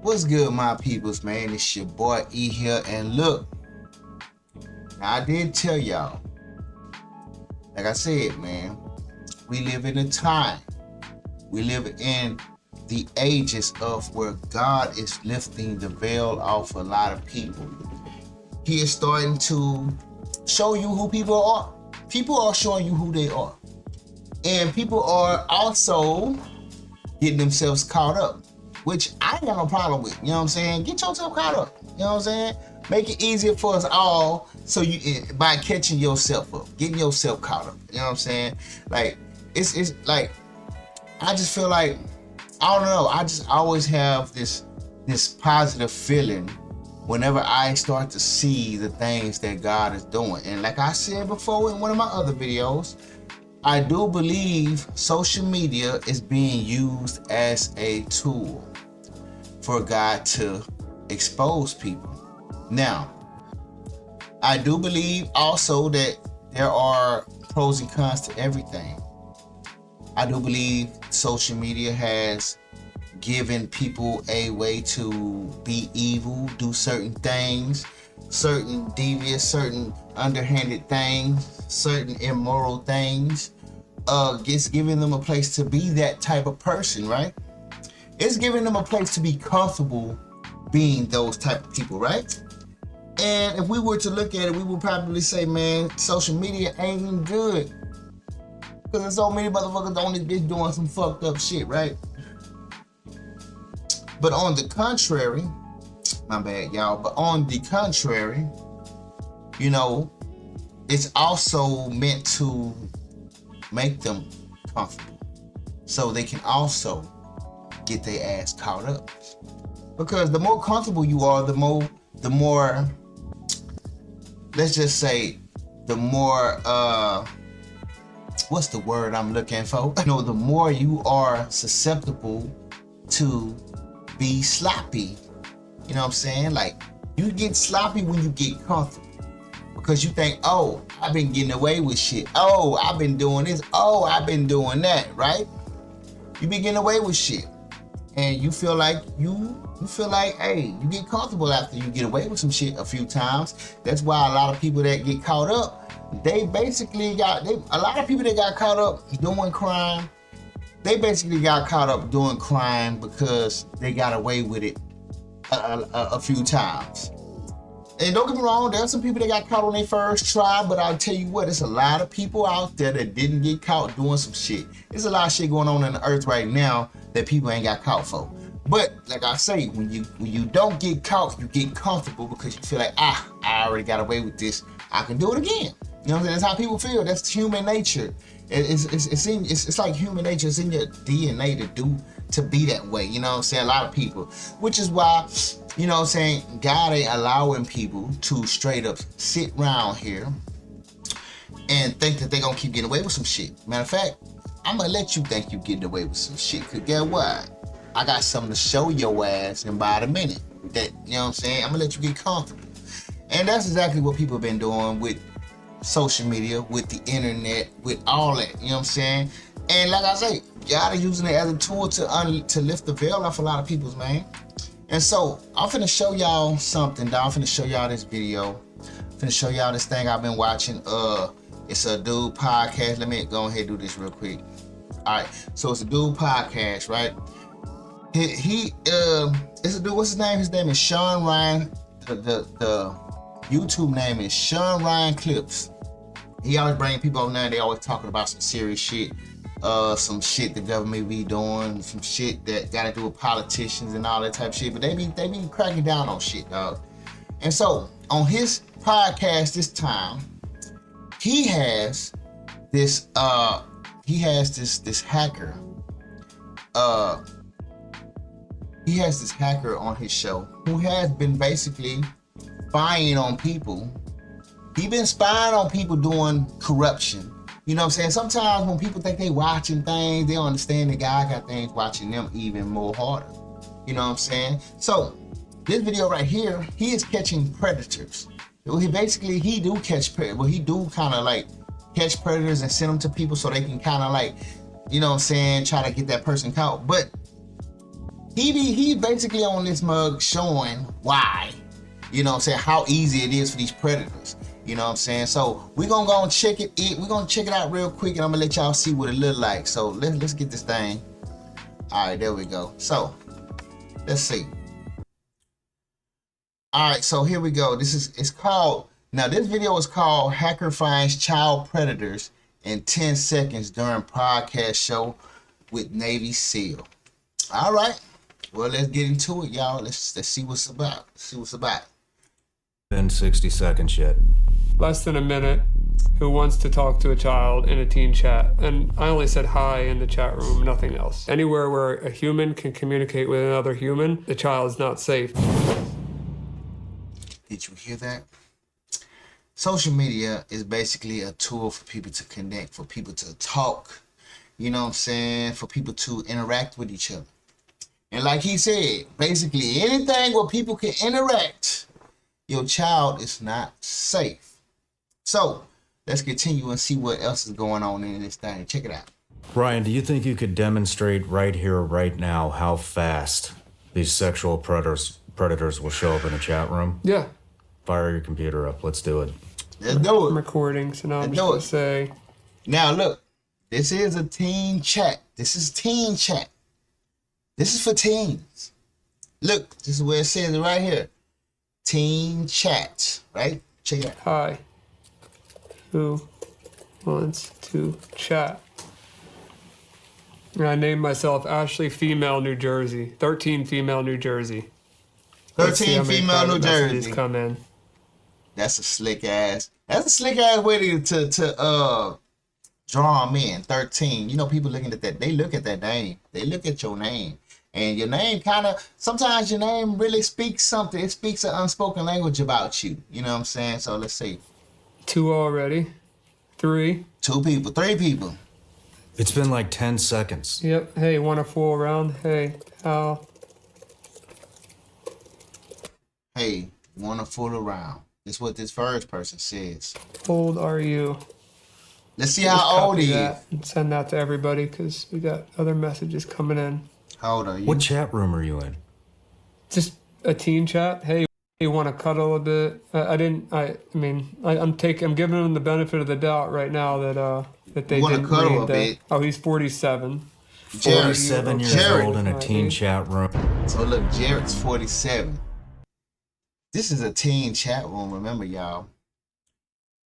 What's good, my peoples, man? It's your boy E here, and look, now I did tell y'all, like I said, man, we live in a time, we live in the ages of where God is lifting the veil off a lot of people. He is starting to show you who people are. People are showing you who they are. And people are also getting themselves caught up, which I ain't got no problem with. You know what I'm saying? Get yourself caught up. You know what I'm saying? Make it easier for us all so you by catching yourself up, getting yourself caught up. You know what I'm saying? Like it's like I just feel like I don't know. I just always have this positive feeling whenever I start to see the things that God is doing. And like I said before in one of my other videos, I do believe social media is being used as a tool for God to expose people. Now, I do believe also that there are pros and cons to everything. I do believe social media has given people a way to be evil, do certain things, certain devious, certain underhanded things, certain immoral things. It's giving them a place to be that type of person, right? It's giving them a place to be comfortable being those type of people, right? And if we were to look at it, we would probably say, man, social media ain't even good. Because there's so many motherfuckers on this bitch doing some fucked up shit, right? But on the contrary, my bad, y'all, but on the contrary, you know, it's also meant to make them comfortable so they can also get their ass caught up. Because the more comfortable you are, the more, let's just say, the more, what's the word I'm looking for? No, the more you are susceptible to be sloppy. You know what I'm saying? Like, you get sloppy when you get comfortable. Because you think, oh, I've been getting away with shit. Oh, I've been doing this. Oh, I've been doing that, right? You be getting away with shit. And you feel like hey, you get comfortable after you get away with some shit a few times. That's why a lot of people that get caught up, a lot of people that got caught up doing crime, they basically got caught up doing crime because they got away with it a few times. And don't get me wrong, there's some people that got caught on their first try, but I'll tell you what, there's a lot of people out there that didn't get caught doing some shit. There's a lot of shit going on in the earth right now that people ain't got caught for. But like I say, when you don't get caught, you get comfortable because you feel like, I already got away with this. I can do it again. You know what I'm saying? That's how people feel. That's human nature. It's like human nature. It's in your DNA to be that way. You know what I'm saying? A lot of people, which is why, you know what I'm saying, God ain't allowing people to straight up sit around here and think that they gonna keep getting away with some shit. Matter of fact, I'm gonna let you think you getting away with some shit, cause guess what? I got something to show your ass in about a minute. That, you know what I'm saying? I'm gonna let you get comfortable. And that's exactly what people have been doing with social media, with the internet, with all that, you know what I'm saying? And like I say, God is using it as a tool to lift the veil off a lot of people's, man. And so I'm finna show y'all something, dog. I'm finna show y'all this video. I'm finna show y'all this thing I've been watching. It's a dude podcast. Let me go ahead and do this real quick. All right, so it's a dude podcast, right? It's a dude. What's his name? His name is Sean Ryan. The YouTube name is Sean Ryan Clips. He always bring people on there. They always talking about some serious shit. Some shit the government be doing, some shit that got to do with politicians and all that type of shit. But they be cracking down on shit, dog. And so on his podcast this time, he has this hacker. He has this hacker on his show who has been basically spying on people. He been spying on people doing corruption. You know what I'm saying? Sometimes when people think they watching things, they don't understand the guy got things watching them even more harder. You know what I'm saying? So this video right here, he is catching predators. He do catch predators. Well, he do kind of like catch predators and send them to people so they can kind of like, you know what I'm saying, try to get that person caught. But he basically on this mug showing why, you know what I'm saying, how easy it is for these predators. You know what I'm saying? So we're gonna go and check it. We're gonna check it out real quick, and I'm gonna let y'all see what it look like. So let's get this thing. All right, there we go. So let's see. All right, so here we go. It's called, now this video is called Hacker Finds Child Predators in 10 Seconds During Podcast Show with Navy SEAL. All right, well, let's get into it, y'all. Let's see what's about. Been 60 seconds yet. Less than a minute. Who wants to talk to a child in a teen chat? And I only said hi in the chat room, nothing else. Anywhere where a human can communicate with another human, the child is not safe. Did you hear that? Social media is basically a tool for people to connect, for people to talk, you know what I'm saying, for people to interact with each other. And like he said, basically anything where people can interact, your child is not safe. So let's continue and see what else is going on in this thing. Check it out. Ryan, do you think you could demonstrate right here, right now, how fast these sexual predators will show up in a chat room? Yeah. Fire your computer up. Let's do it. Let's do it. I'm recording, so now I'm just going to say. Now look, this is a teen chat. This is teen chat. This is for teens. Look, this is where it says it right here. Teen chat, right? Check it out. Hi. Who wants to chat? And I named myself Ashley Female New Jersey. 13 Female New Jersey. 13 Female New Jersey. Come in. That's a slick ass way to draw them in. 13. You know, people looking at that. They look at that name. They look at your name. And your name sometimes your name really speaks something. It speaks an unspoken language about you. You know what I'm saying? So let's see. 2 already. 3. 2 people. 3 people. It's been like 10 seconds. Yep. Hey, want to fool around? Hey, Al. Hey, want to fool around. That's what this first person says. How old are you? Let's see how old he is. And send that to everybody because we got other messages coming in. How old are you? What chat room are you in? Just a teen chat. Hey, you want to cuddle a bit? I'm giving them the benefit of the doubt right now that they didn't cuddle a bit. Oh, he's 47. 47 years old in a teen chat room. So look, Jared's 47. This is a teen chat room, remember, y'all.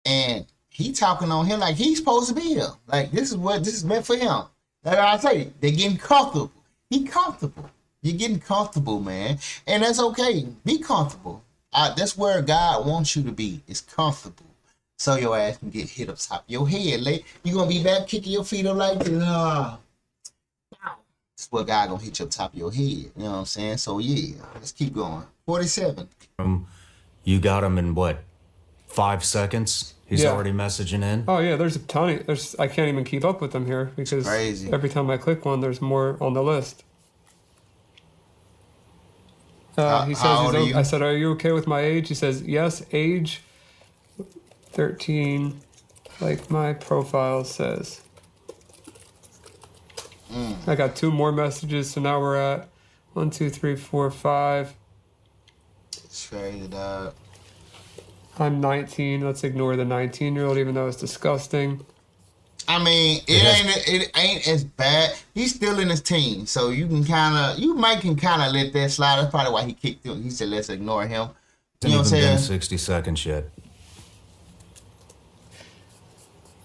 And he talking on him like he's supposed to be here. Like this is meant for him. Like I say, they're getting comfortable. Be comfortable. You're getting comfortable, man. And that's okay. Be comfortable. That's where God wants you to be. It's comfortable. So your ass can get hit up top of your head. You're going to be back kicking your feet up like this. That's where God going to hit you up top of your head. You know what I'm saying? So yeah, let's keep going. 47. You got him in what? 5 seconds? He's already messaging in? Oh yeah, there's a ton. I can't even keep up with them here because every time I click one, there's more on the list. He says, I said, are you okay with my age? He says, yes, age 13, like my profile says. I got 2 more messages, so now we're at 1, 2, 3, 4, 5. Straight it up. I'm 19. Let's ignore the 19-year-old, even though it's disgusting. I mean, it ain't as bad. He's still in his teens, so you can might let that slide. That's probably why he kicked him. He said, let's ignore him. You know what I'm saying? Been 60 seconds yet.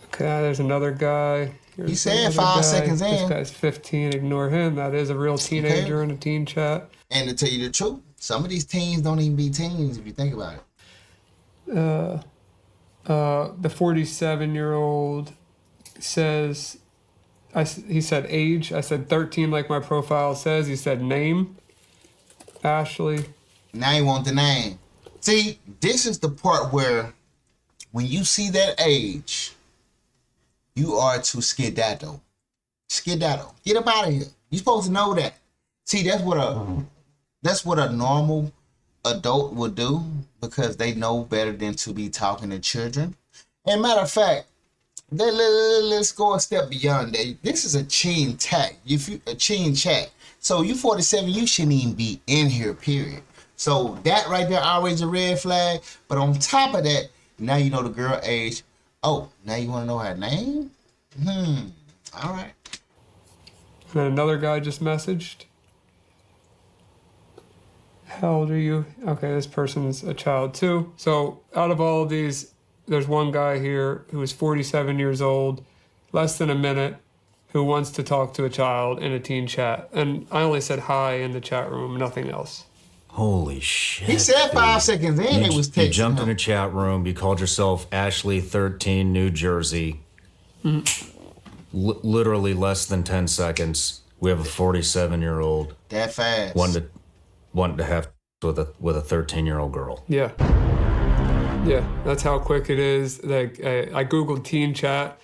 Okay, there's another guy. He said 5 seconds in. This guy's 15. Ignore him. That is a real teenager in a teen chat. And to tell you the truth, some of these teens don't even be teens if you think about it. The 47-year-old says, he said age. I said 13 like my profile says. He said name. Ashley. Now you want the name. See, this is the part where when you see that age, you are to skedaddle. Skedaddle. Get up out of here. You're supposed to know that. See, that's what a normal adult would do because they know better than to be talking to children. And matter of fact, let's go a step beyond that. This is a teen chat. A teen chat. So you 47, you shouldn't even be in here, period. So that right there always a red flag. But on top of that, now you know the girl age. Oh, now you want to know her name? All right. And then another guy just messaged. How old are you? Okay, this person's a child too. So out of all of these, there's one guy here who is 47 years old, less than a minute, who wants to talk to a child in a teen chat. And I only said hi in the chat room, nothing else. Holy shit. He said 5 seconds in, it was texting You jumped him. in a chat room. You called yourself Ashley 13, New Jersey. Literally less than 10 seconds. We have a 47-year-old That fast. wanting to have with a 13-year-old girl. Yeah. Yeah, that's how quick it is. Like I Googled teen chat.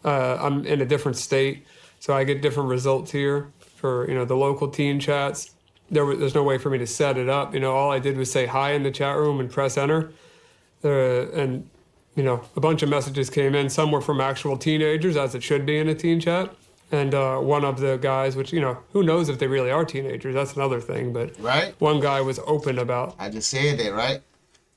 I'm in a different state, so I get different results here for, the local teen chats. There's no way for me to set it up. All I did was say hi in the chat room and press enter. And a bunch of messages came in. Some were from actual teenagers, as it should be in a teen chat. And one of the guys, which, who knows if they really are teenagers? That's another thing. But Right. one guy was open about. I just said that, right?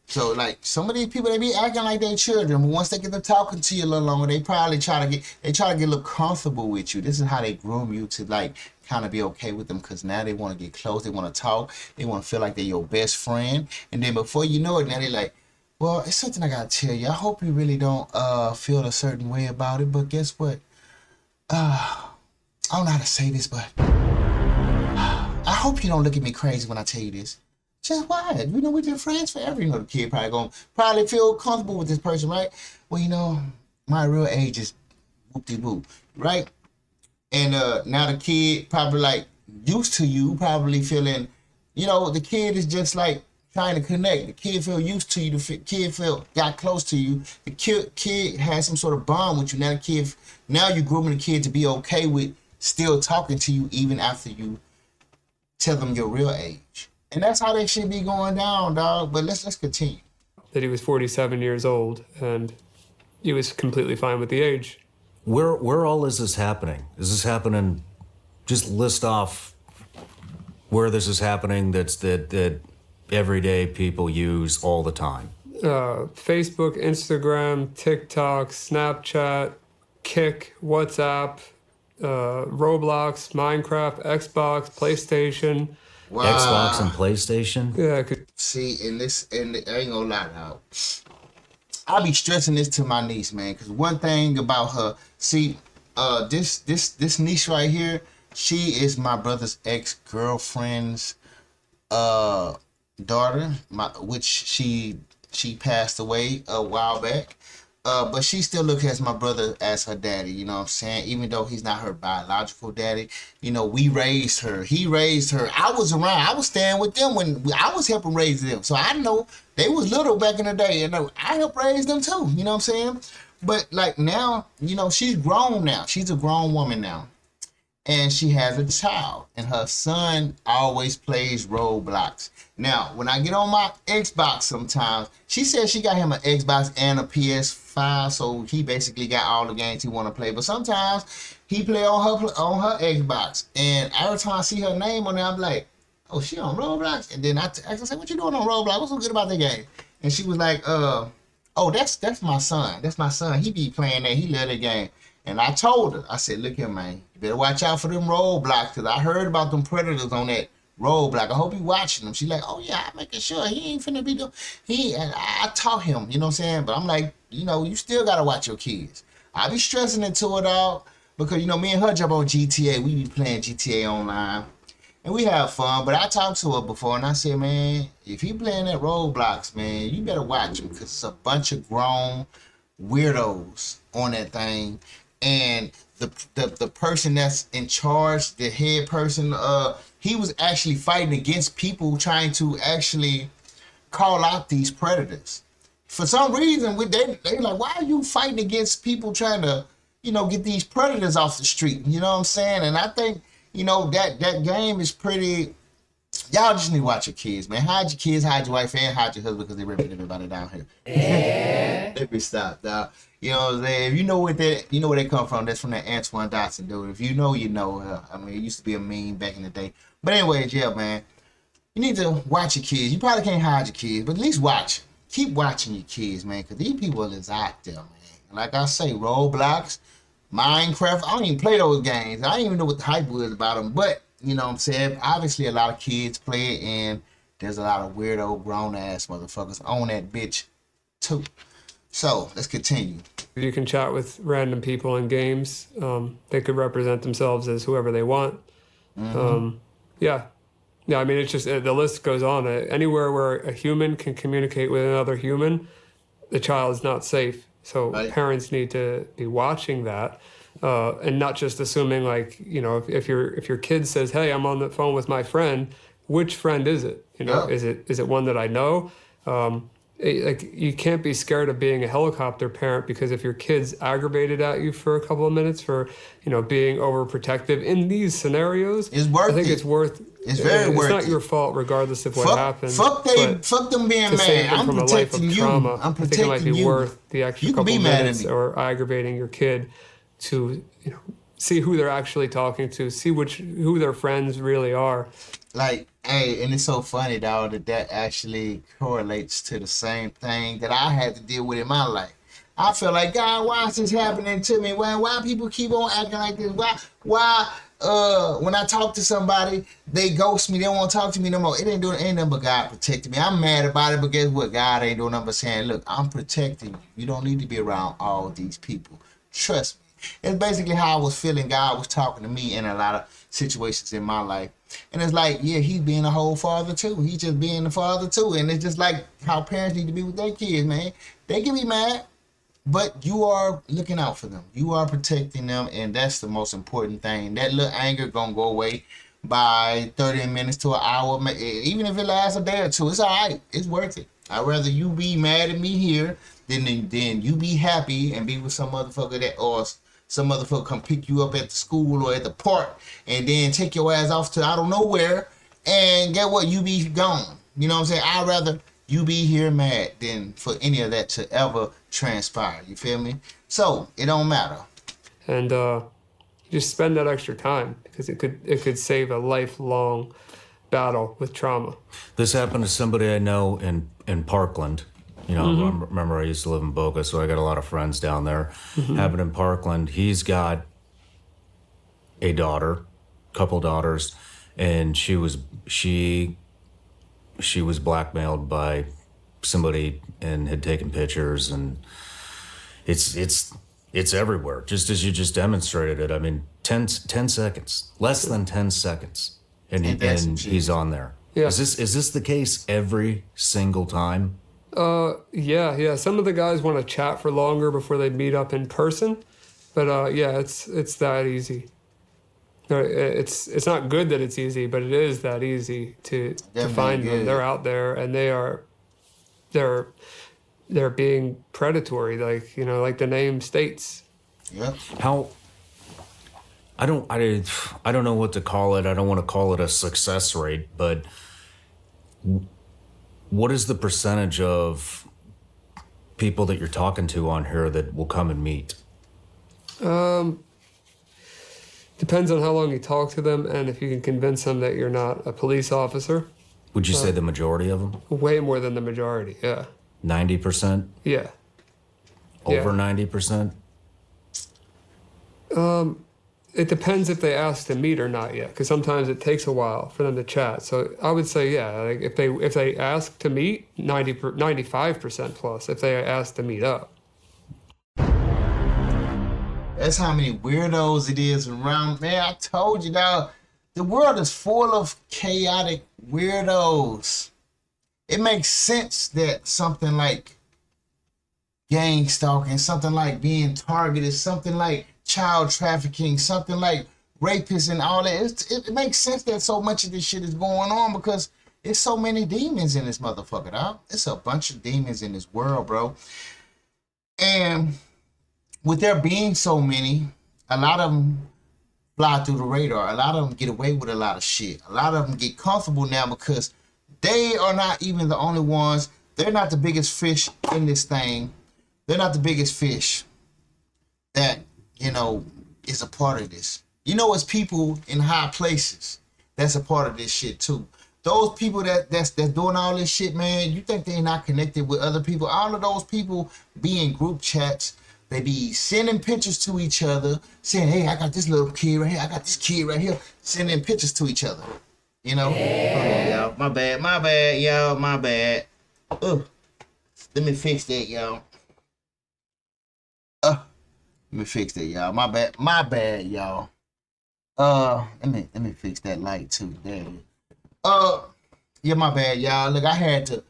So, like, some of these people, they be acting like they children, but once they get to talking to you a little longer, they probably try to get a little comfortable with you. This is how they groom you to, like, kind of be okay with them, because now they want to get close, they want to talk, they want to feel like they're your best friend, and then before you know it, now they're like, well, it's something I got to tell you. I hope you really don't feel a certain way about it, but guess what? I don't know how to say this, but I hope you don't look at me crazy when I tell you this. Just why? We've been friends forever. The kid probably feel comfortable with this person, right? Well, my real age is whoop-de-whoop, right? And now the kid probably like used to you, probably feeling, the kid is just like trying to connect. The kid feel used to you. The kid got close to you. The kid has some sort of bond with you. Now you're grooming the kid to be okay with still talking to you even after you tell them your real age. And that's how they should be going down, dog. But let's continue. That he was 47 years old, and he was completely fine with the age. Where all is this happening? Is this happening? Just list off where this is happening. That everyday people use all the time. Facebook, Instagram, TikTok, Snapchat, Kick, WhatsApp, Roblox, Minecraft, Xbox, PlayStation. Wow. Xbox and PlayStation? Yeah. See, and I ain't gonna lie now. I be stressing this to my niece, man, because one thing about her, see, this niece right here, she is my brother's ex-girlfriend's daughter, which she passed away a while back. But she still looks at my brother as her daddy, you know what I'm saying? Even though he's not her biological daddy, we raised her. He raised her. I was around. I was staying with them when I was helping raise them. So I know they was little back in the day, and I helped raise them too, you know what I'm saying? But like now, she's grown now. She's a grown woman now. And she has a child, and her son always plays Roblox. Now, when I get on my Xbox sometimes, she says she got him an Xbox and a PS5, so he basically got all the games he want to play. But sometimes he play on her Xbox, and every time I see her name on there, I'm like, oh, she on Roblox? And then I say, what you doing on Roblox? What's so good about the game? And she was like, oh, that's my son. That's my son. He be playing that. He love the game. And I told her, I said, look here, man, you better watch out for them roadblocks, because I heard about them predators on that roadblock. I hope you watching them. She like, oh, yeah, I'm making sure he ain't finna be doing. And I taught him, you know what I'm saying? But I'm like, you still got to watch your kids. I be stressing it to it all because, me and her jump on GTA. We be playing GTA online. And we have fun. But I talked to her before, and I said, man, if he playing that roadblocks, man, you better watch him, because it's a bunch of grown weirdos on that thing. And the person that's in charge, the head person, he was actually fighting against people trying to actually call out these predators. For some reason, they like, why are you fighting against people trying to, get these predators off the street? You know what I'm saying? And I think, that game is pretty Y'all just need to watch your kids, man. Hide your kids, hide your wife, and hide your husband because they're ripping everybody down here. Let me stop, dog. You know what I'm saying? If you know where they come from, that's from that Antoine Dotson dude. If you know, you know. I mean, it used to be a meme back in the day. But anyways, yeah, man. You need to watch your kids. You probably can't hide your kids, but at least watch. Keep watching your kids, man, because these people is out there, man. Like I say, Roblox, Minecraft, I don't even play those games. I don't even know what the hype was about them, but you know what I'm saying? Obviously, a lot of kids play it, and there's a lot of weirdo, grown-ass motherfuckers on that bitch, too. So, let's continue. You can chat with random people in games. They could represent themselves as whoever they want. Yeah. Yeah, I mean, it's just, the list goes on. Anywhere where a human can communicate with another human, the child is not safe. So parents need to be watching that. And not just assuming, like, you know, if your kid says, "Hey, I'm on the phone with my friend," which friend is it? You know, is it one that I know? Like, you can't be scared of being a helicopter parent, because if your kid's aggravated at you for a couple of minutes for, you know, being overprotective in these scenarios, it's worth it. I think it's worth. It's very worth it. It's not your fault, regardless of what happened. Fuck them being mad. I'm from a life of protecting you. trauma, I'm I think protecting it might be you. worth the extra You can couple be mad at minutes me. or aggravating your kid to, you know, see who they're actually talking to, see who their friends really are. Like, hey, and it's so funny, dog, that actually correlates to the same thing that I had to deal with in my life. I feel like, God, why is this happening to me? Why people keep on acting like this? Why when I talk to somebody, they ghost me, they don't want to talk to me no more. It ain't nothing but God protecting me. I'm mad about it, but guess what? God ain't doing nothing but saying, look, I'm protecting you. You don't need to be around all these people. Trust me. It's basically how I was feeling. God was talking to me in a lot of situations in my life. And it's like, yeah, he's being a whole father too. He's just being the father too. And it's just like how parents need to be with their kids, man. They can be mad, but you are looking out for them. You are protecting them, and that's the most important thing. That little anger gonna go away by 30 minutes to an hour. Even if it lasts a day or two, it's all right. It's worth it. I'd rather you be mad at me here than you be happy and be with some motherfucker that, or some motherfucker come pick you up at the school or at the park and then take your ass off to I don't know where, and get what? You be gone. You know what I'm saying? I'd rather you be here mad than for any of that to ever transpire. You feel me? So it don't matter. And just spend that extra time, because it could save a lifelong battle with trauma. This happened to somebody I know in Parkland. You know, remember I used to live in Boca, so I got a lot of friends down there. Happened in Parkland. He's got a daughter, couple daughters, and she was blackmailed by somebody and had taken pictures, and it's everywhere, just as you just demonstrated it. I mean, 10 seconds, less than 10 seconds, and he's on there. Yeah. Is this the case every single time? Yeah. Some of the guys want to chat for longer before they meet up in person, but yeah, it's that easy. It's not good that it's easy, but it is that easy to find them. They're out there, and they're being predatory, like, you know, like the name states. Yeah. How? I don't know what to call it. I don't want to call it a success rate, but what is the percentage of people that you're talking to on here that will come and meet? Depends on how long you talk to them, and if you can convince them that you're not a police officer. Would you say the majority of them? Way more than the majority, yeah. 90%? Yeah. Over 90%? It depends if they ask to meet or not yet, because sometimes it takes a while for them to chat. So I would say, yeah, like if they ask to meet, 95% plus if they ask to meet up. That's how many weirdos it is around. Man, I told you, dog, the world is full of chaotic weirdos. It makes sense that something like gang stalking, something like being targeted, something like child trafficking, something like rapists and all that. It makes sense that so much of this shit is going on, because there's so many demons in this motherfucker, dog. It's a bunch of demons in this world, bro. And with there being so many, a lot of them fly through the radar. A lot of them get away with a lot of shit. A lot of them get comfortable now because they are not even the only ones. They're not the biggest fish in this thing. They're not the biggest fish that, is a part of this. It's people in high places that's a part of this shit too. Those people that's doing all this shit, man, you think they're not connected with other people? All of those people be in group chats. They be sending pictures to each other, saying, hey, I got this little kid right here. I got this kid right here. Sending pictures to each other. Hold on, y'all. My bad, y'all. My bad. Let me fix that, y'all. Let me fix that, y'all. My bad, y'all. Let me fix that light too. There. Yeah, my bad, y'all. Look, I had to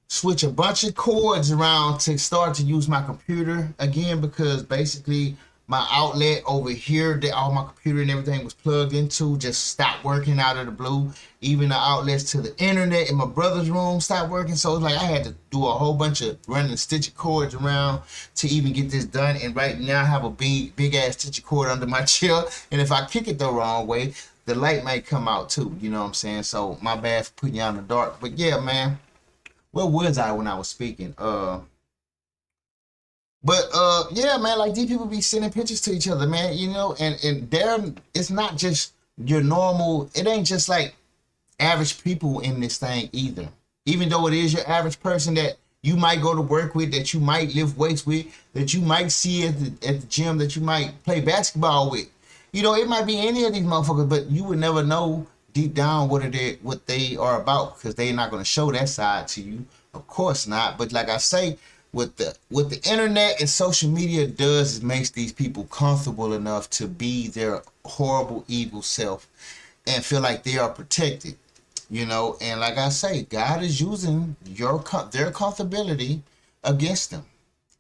switch a bunch of cords around to start to use my computer again because basically my outlet over here that all my computer and everything was plugged into just stopped working out of the blue. Even the outlets to the internet in my brother's room stopped working. So it's like I had to do a whole bunch of running and stitching cords around to even get this done. And right now I have a big ass stitching cord under my chair. And if I kick it the wrong way, the light might come out too. You know what I'm saying? So my bad for putting you out in the dark. But yeah, man. Where was I when I was speaking? Yeah, man, like these people be sending pictures to each other, man, and there it's not just your normal, it ain't just like average people in this thing either. Even though it is your average person that you might go to work with, that you might lift weights with, that you might see at the gym, that you might play basketball with. It might be any of these motherfuckers, but you would never know deep down what they are about because they're not going to show that side to you. Of course not. But like I say, what the internet and social media does is makes these people comfortable enough to be their horrible, evil self and feel like they are protected. And like I say, God is using their comfortability against them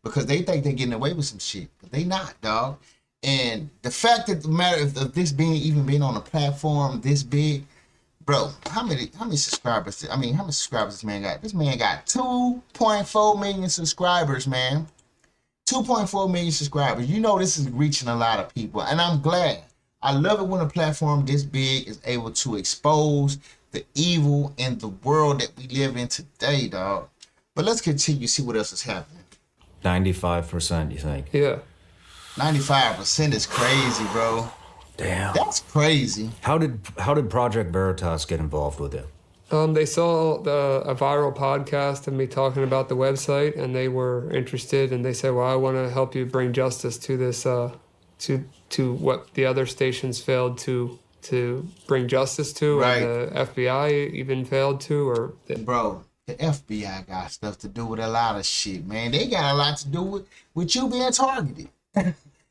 because they think they're getting away with some shit, but they not, dog. And the fact that the matter of this being on a platform this big, bro, how many subscribers? How many subscribers this man got? This man got 2.4 million subscribers, man. 2.4 million subscribers. This is reaching a lot of people, and I'm glad. I love it when a platform this big is able to expose the evil in the world that we live in today, dog. But let's continue, see what else is happening. 95%, you think? Yeah. 95% is crazy, bro. Damn. That's crazy. How did Project Veritas get involved with it? They saw a viral podcast of me talking about the website, and they were interested, and they said, well, I want to help you bring justice to this, to what the other stations failed to bring justice to, right. And the FBI even failed to, Bro, the FBI got stuff to do with a lot of shit, man. They got a lot to do with you being targeted.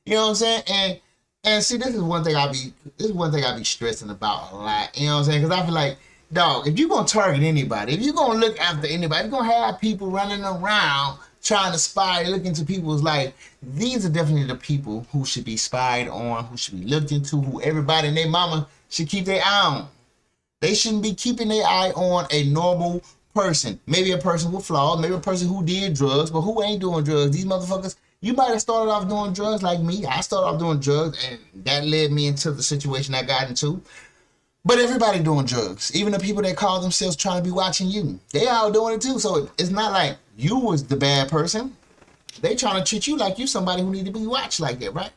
You know what I'm saying? And see, this is one thing I be stressing about a lot. You know what I'm saying? Because I feel like, dog, if you're gonna target anybody, if you're gonna look after anybody, you're gonna have people running around trying to spy, look into people's life. These are definitely the people who should be spied on, who should be looked into, who everybody and their mama should keep their eye on. They shouldn't be keeping their eye on a normal person. Maybe a person with flaws, maybe a person who did drugs, but who ain't doing drugs. These motherfuckers, you might have started off doing drugs like me. I started off doing drugs, and that led me into the situation I got into. But everybody doing drugs. Even the people that call themselves trying to be watching you. They all doing it too. So it's not like you was the bad person. They trying to treat you like you somebody who need to be watched like that, right?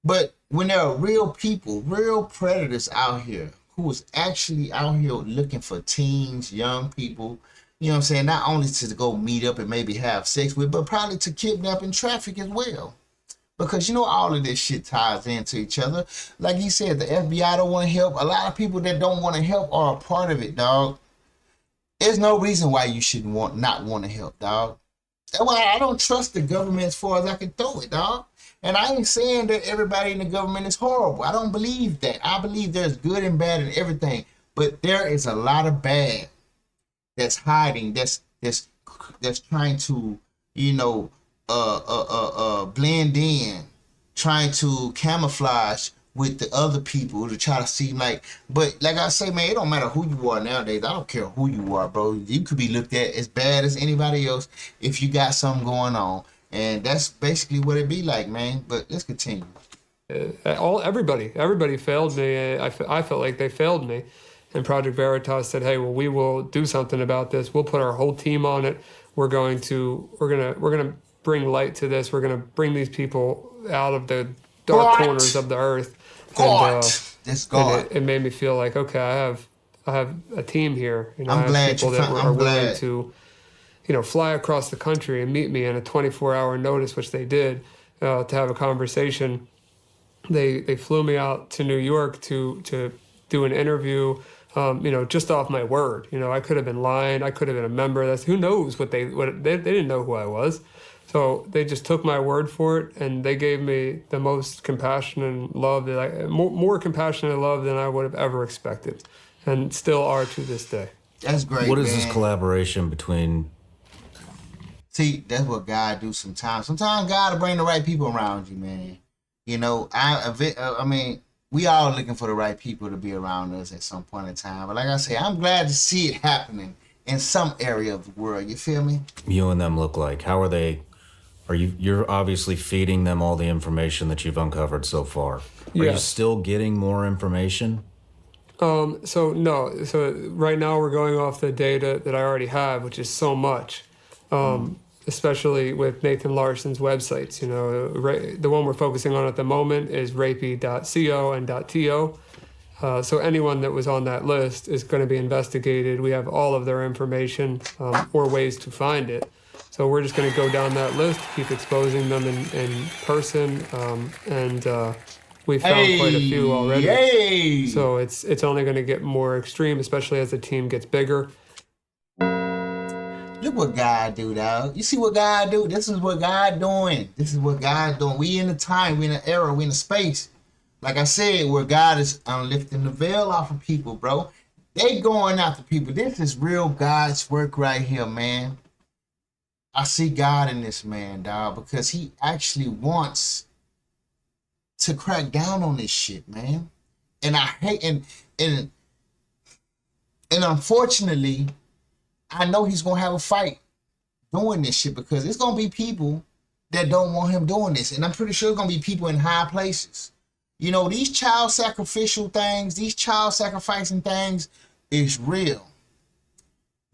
But when there are real people, real predators out here who is actually out here looking for teens, young people, you know what I'm saying? Not only to go meet up and maybe have sex with, but probably to kidnap and traffic as well. Because all of this shit ties into each other. Like he said, the FBI don't want to help. A lot of people that don't want to help are a part of it, dog. There's no reason why you should not want to help, dog. That's why I don't trust the government as far as I can throw it, dog. And I ain't saying that everybody in the government is horrible. I don't believe that. I believe there's good and bad in everything. But there is a lot of bad that's hiding, that's trying to, blend in, trying to camouflage with the other people to try to seem like, but like I say, man, it don't matter who you are nowadays. I don't care who you are, bro. You could be looked at as bad as anybody else if you got something going on. And that's basically what it be like, man. But let's continue. Everybody failed me. I felt like they failed me. And Project Veritas said, "Hey, well, we will do something about this. We'll put our whole team on it. We're going to bring light to this. We're going to bring these people out of the dark corners of the earth." That's God. And it made me feel like, okay, I have a team here. You know, I'm I have glad people that I'm are willing glad. to, fly across the country and meet me in a 24-hour notice, which they did, to have a conversation. They flew me out to New York to do an interview, just off my word. I could have been lying. I could have been a member. Who knows what they didn't know who I was. So they just took my word for it, and they gave me the most compassion and love more compassionate love than I would have ever expected, and still are to this day. That's great. What is man. this collaboration between? See, that's what God do sometimes. Sometimes God will bring the right people around you, man. I mean, we all looking for the right people to be around us at some point in time. But like I say, I'm glad to see it happening in some area of the world. You feel me? You and them look like? How are they? You're obviously feeding them all the information that you've uncovered so far. Are you still getting more information? So no. So right now we're going off the data that I already have, which is so much. Especially with Nathan Larson's websites. The one we're focusing on at the moment is rapey.co and .to. So anyone that was on that list is going to be investigated. We have all of their information or ways to find it. So we're just going to go down that list, keep exposing them in person, and we found quite a few already. Hey. So it's only going to get more extreme, especially as the team gets bigger. Look what God do, dog. You see what God do? This is what God doing. This is what God doing. We in the time, we in the era, we in the space. Like I said, where God is lifting the veil off of people, bro. They going after people. This is real God's work right here, man. I see God in this man, dog, because he actually wants to crack down on this shit, man. And I hate and unfortunately, I know he's gonna have a fight doing this shit because it's gonna be people that don't want him doing this, and I'm pretty sure it's gonna be people in high places. These child sacrificial things, these child sacrificing things is real.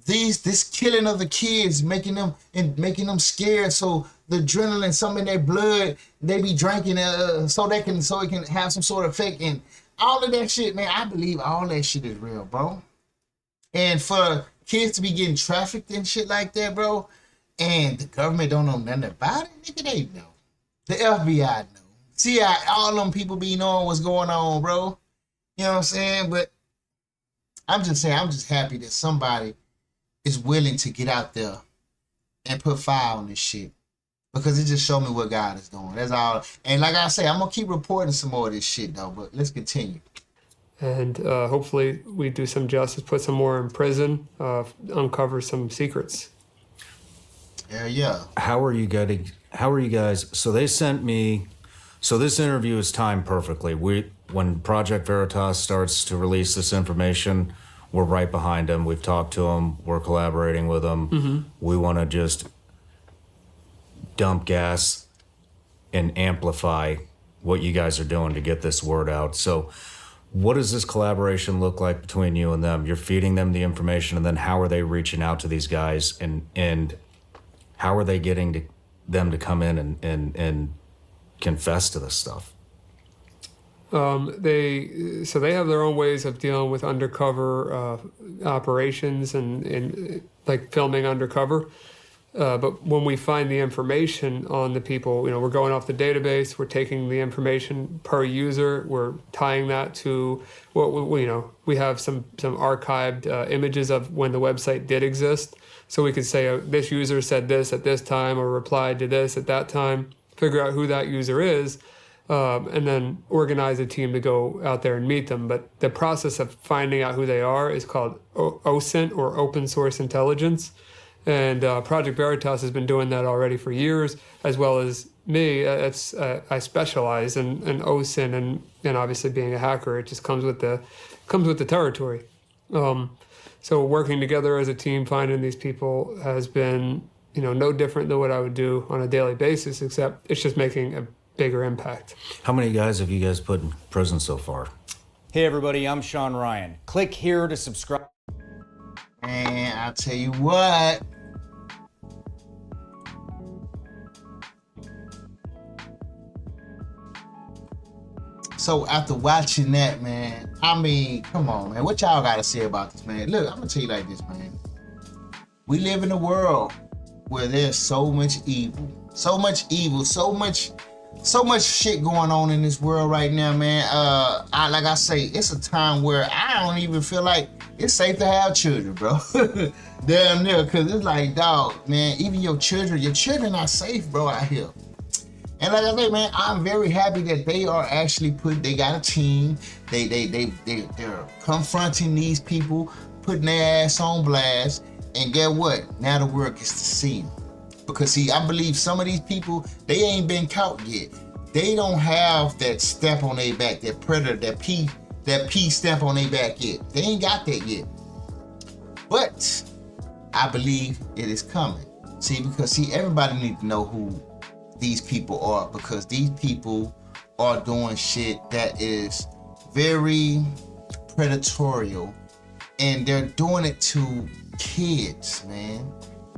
This killing of the kids, making them scared, so the adrenaline, some in their blood, they be drinking so it can have some sort of effect, and all of that shit, man. I believe all that shit is real, bro. And for kids to be getting trafficked and shit like that, bro, and the government don't know nothing about it, nigga, they know. The FBI know. See how all them people be knowing what's going on, bro. You know what I'm saying? But I'm just happy that somebody is willing to get out there and put fire on this shit. Because it just showed me what God is doing. That's all. And like I say, I'm going to keep reporting some more of this shit, though. But let's continue. And hopefully we do some justice, put some more in prison, uncover some secrets. Yeah. How are you guys? So they sent me. So this interview is timed perfectly. When Project Veritas starts to release this information, we're right behind them. We've talked to them. We're collaborating with them. Mm-hmm. We want to just dump gas and amplify what you guys are doing to get this word out. So what does this collaboration look like between you and them? You're feeding them the information, and then how are they reaching out to these guys, and how are they getting them to come in and confess to this stuff? They have their own ways of dealing with undercover operations and like filming undercover. But when we find the information on the people, we're going off the database, we're taking the information per user, we're tying that to what we have some archived images of when the website did exist. So we could say this user said this at this time or replied to this at that time, figure out who that user is, and then organize a team to go out there and meet them. But the process of finding out who they are is called OSINT, or Open Source Intelligence. And Project Veritas has been doing that already for years, as well as me. I specialize in OSINT, and obviously being a hacker, it just comes with the territory. So working together as a team, finding these people has been no different than what I would do on a daily basis, except it's just making bigger impact. How many guys have you guys put in prison so far? Hey everybody, I'm Sean Ryan. Click here to subscribe. And I'll tell you what. So after watching that, man, I mean, come on, man. What y'all got to say about this, man? Look, I'm going to tell you like this, man. We live in a world where there's so much evil, so much shit going on in this world right now, man. Like I say, it's a time where I don't even feel like it's safe to have children, bro. Damn near, because it's like, dog, man, even your children are safe, bro, out here. And like I say, man, I'm very happy that they are actually they got a team. They're confronting these people, putting their ass on blast. And get what? Now the world gets to see them. Because see, I believe some of these people, they ain't been caught yet. They don't have that stamp on their back, that predator, that P stamp on their back yet. They ain't got that yet. But I believe it is coming. See, because everybody needs to know who these people are, because these people are doing shit that is very predatorial, and they're doing it to kids, man.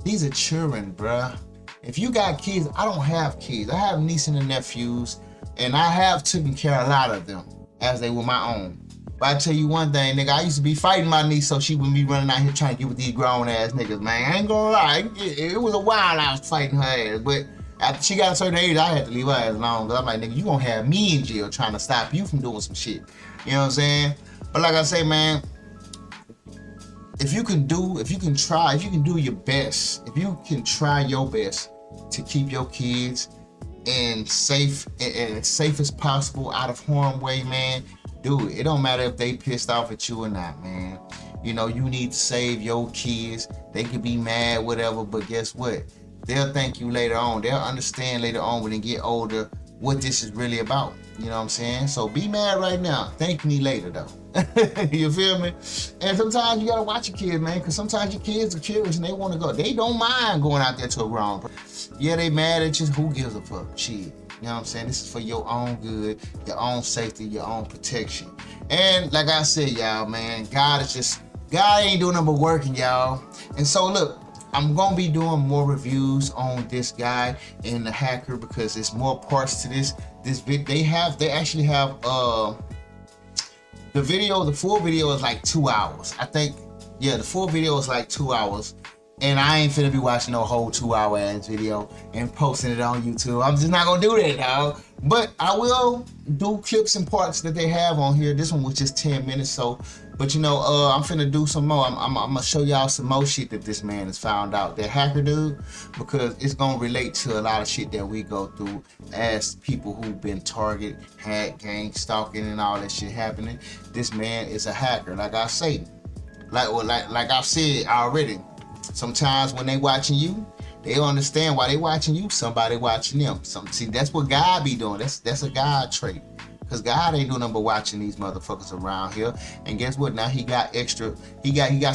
These are children, bruh. If you got kids, I don't have kids. I have nieces and nephews, and I have taken care of a lot of them as they were my own. But I tell you one thing, nigga, I used to be fighting my niece so she wouldn't be running out here trying to get with these grown ass niggas, man. I ain't gonna lie, it was a while I was fighting her ass, but after she got a certain age, I had to leave her ass alone, because I'm like, nigga, you gonna have me in jail trying to stop you from doing some shit. You know what I'm saying? But like I say, man, if you can do your best, if you can try your best to keep your kids as safe as possible, out of harm's way, man, do it. It don't matter if they pissed off at you or not, man. You know, you need to save your kids. They could be mad, whatever, but guess what? They'll thank you later on. They'll understand later on when they get older what this is really about. You know what I'm saying? So be mad right now. Thank me later, though. You feel me? And sometimes you gotta watch your kids, man, because sometimes your kids are curious and they want to go. They don't mind going out there to a grown person. Yeah, they mad at you. Who gives a fuck? Shit. You know what I'm saying? This is for your own good, your own safety, your own protection. And like I said, y'all, man, God ain't doing nothing but working, y'all. And so look, I'm gonna be doing more reviews on this guy and the hacker, because there's more parts to this video. They actually have the full video is like 2 hours. I think, yeah, the full video is like 2 hours. And I ain't finna be watching no whole 2-hour ass video and posting it on YouTube. I'm just not gonna do that, dog. But I will do clips and parts that they have on here. This one was just 10 minutes, so. But you know, I'm finna do some more. I'm gonna show y'all some more shit that this man has found out, that hacker dude, because it's gonna relate to a lot of shit that we go through as people who've been targeted, hacked, gang stalking, and all that shit happening. This man is a hacker, like I say. Like I've said already. Sometimes when they watching you, they don't understand why they watching you. Somebody watching them. See, that's what God be doing. That's a God trait. Because God ain't doing nothing but watching these motherfuckers around here. And guess what? Now he got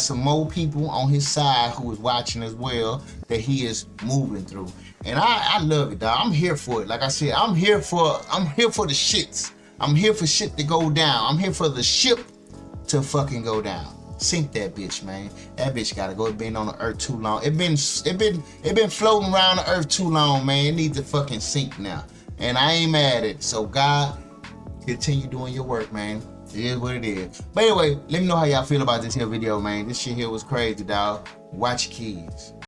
some more people on his side who is watching as well, that he is moving through. And I love it, dog. I'm here for it. Like I said, I'm here for the shits. I'm here for shit to go down. I'm here for the ship to fucking go down. Sink that bitch, man. That bitch gotta go. It been on the earth too long. It been floating around the earth too long, man. It needs to fucking sink now. And I ain't mad at it. So God, continue doing your work, man. It is what it is. But anyway, let me know how y'all feel about this here video, man. This shit here was crazy, dog. Watch your kids.